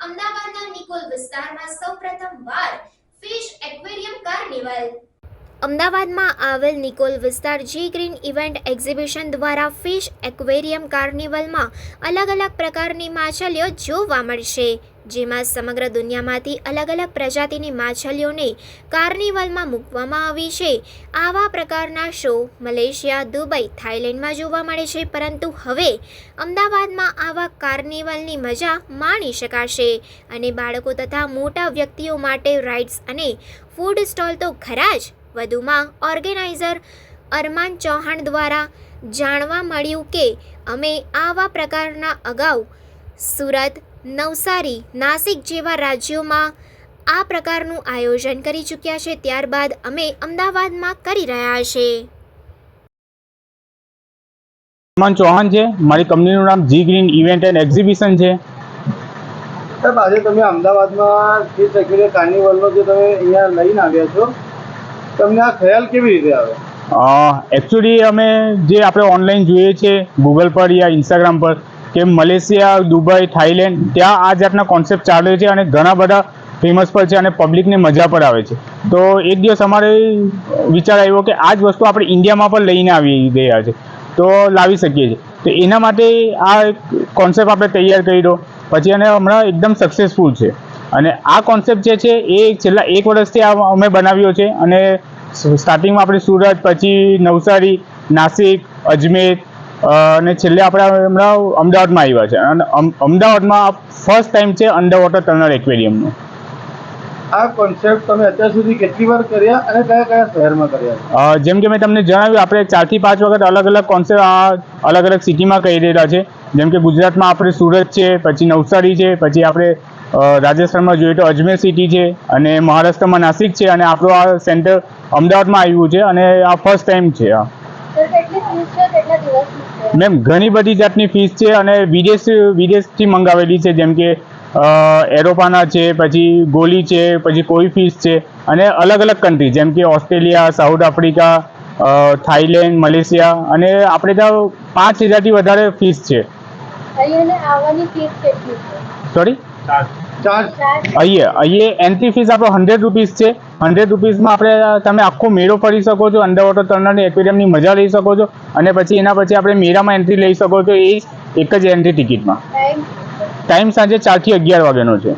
અમદાવાદના નિકોલ વિસ્તારમાં સૌપ્રથમવાર ફિશ એક્વેરિયમ કાર્નિવલ. અમદાવાદમાં આવેલ નિકોલ વિસ્તાર જી ગ્રીન ઇવેન્ટ એક્ઝિબિશન દ્વારા ફિશ એક્વેરિયમ કાર્નિવલમાં અલગ અલગ પ્રકારની માછલીઓ જોવા મળશે, જેમાં સમગ્ર દુનિયામાંથી અલગ અલગ પ્રજાતિની માછલીઓને કાર્નિવલમાં મૂકવામાં આવી છે. આવા પ્રકારના શો મલેશિયા, દુબઈ, થાઇલેન્ડમાં જોવા મળે છે, પરંતુ હવે અમદાવાદમાં આવા કાર્નિવલની મજા માણી શકાશે અને બાળકો તથા મોટા વ્યક્તિઓ માટે રાઇડ્સ અને ફૂડ સ્ટોલ તો ખરા જ. વધુમાં ઓર્ગેનાઇઝર અરમાન ચૌહાણ દ્વારા જાણવા મળ્યું કે અમે આવા પ્રકારના અગાઉ સુરત, નવસારી, નાસિક જેવા રાજ્યોમાં આ પ્રકારનું આયોજન કરી ચૂક્યા છે. ત્યારબાદ અમે અમદાવાદમાં કરી રહ્યા છે. અરમાન ચૌહાણ છે, મારી કંપનીનું નામ જી ગ્રીન ઇવેન્ટ એન્ડ એક્ઝિબિશન છે. સાહેબ, આજે તમે અમદાવાદમાં ફિશ એક્વેરિયમ કાર્નિવલનો જે તમે અહીંયા લઈને આવ્યા છો, તમને આ ખ્યાલ કેવી રીતે આવે? એકચ્યુઅલી અમે જે આપણે ઓનલાઈન જોઈએ છીએ ગૂગલ પર યા ઇન્સ્ટાગ્રામ પર કે મલેશિયા, દુબઈ, થાઇલેન્ડ ત્યાં આ જાતના કોન્સેપ્ટ ચાલે છે અને ઘણા બધા ફેમસ પર છે અને પબ્લિકને મજા પર આવે છે. તો એક દિવસ અમારે વિચાર આવ્યો કે આ જ વસ્તુ આપણે ઇન્ડિયામાં પણ લઈને આવી ગયા છે, તો લાવી શકીએ છીએ. તો એના માટે આ કોન્સેપ્ટ આપણે તૈયાર કર્યો પછી અને હમણાં એકદમ સક્સેસફુલ છે. અને આ કોન્સેપ્ટ જે છે એ છેલ્લા 1 વર્ષથી અમે બનાવ્યો છે અને સ્ટાર્ટિંગમાં આપણે સુરત, પછી નવસારી, નાસિક, અજમેર અને છેલ્લે આપણે હમણાં અમદાવાદમાં આવ્યા છે. અને અમદાવાદમાં ફર્સ્ટ ટાઈમ છે અંડર વોટર ટનલ એક્વેરિયમનું. આ કોન્સેપ્ટ તમે અત્યાર સુધી કેટલી વાર કર્યા અને કયા કયા શહેરમાં કર્યા? જેમ કે મેં તમને જણાવ્યું, આપણે 4 થી 5 વખત અલગ અલગ કોન્સેપ્ટ અલગ અલગ સિટીમાં કરી રહેલા છે. જેમ કે ગુજરાતમાં આપણે સુરત છે, પછી નવસારી છે, પછી આપણે રાજસ્થાનમાં જોઈએ તો અજમેર સિટી છે, અને મહારાષ્ટ્રમાં નાસિક છે, અને આપણું આ સેન્ટર અમદાવાદમાં આવ્યું છે અને આ ફર્સ્ટ ટાઈમ છે. મેમ ઘણી બધી જાતની ફિશ છે અને વિદેશથી મંગાવેલી છે. જેમ કે એરોપાના છે, પછી ગોલી છે, પછી કોઈ ફિશ છે, અને અલગ અલગ કન્ટ્રી જેમ કે Australia, south Africa, Thailand, Malaysia, અને આપણે ત્યાં 5000થી વધારે ફિશ છે. સોરી, અહીંયા એન્ટ્રી ફીસ આપણો 100 રૂપીસ છે. 100 રૂપીસમાં તમે આખો મેળો ફરી શકો છો, અંડર વોટર ટનલ એક્વેરિયમની મજા લઈ શકો છો, અને પછી એના પછી આપણે મેળામાં એન્ટ્રી લઈ શકો છો. એ એક જ એન્ટ્રી ટિકિટમાં. ટાઈમ સાંજે 4 થી 11 વાગ્યાનો છે.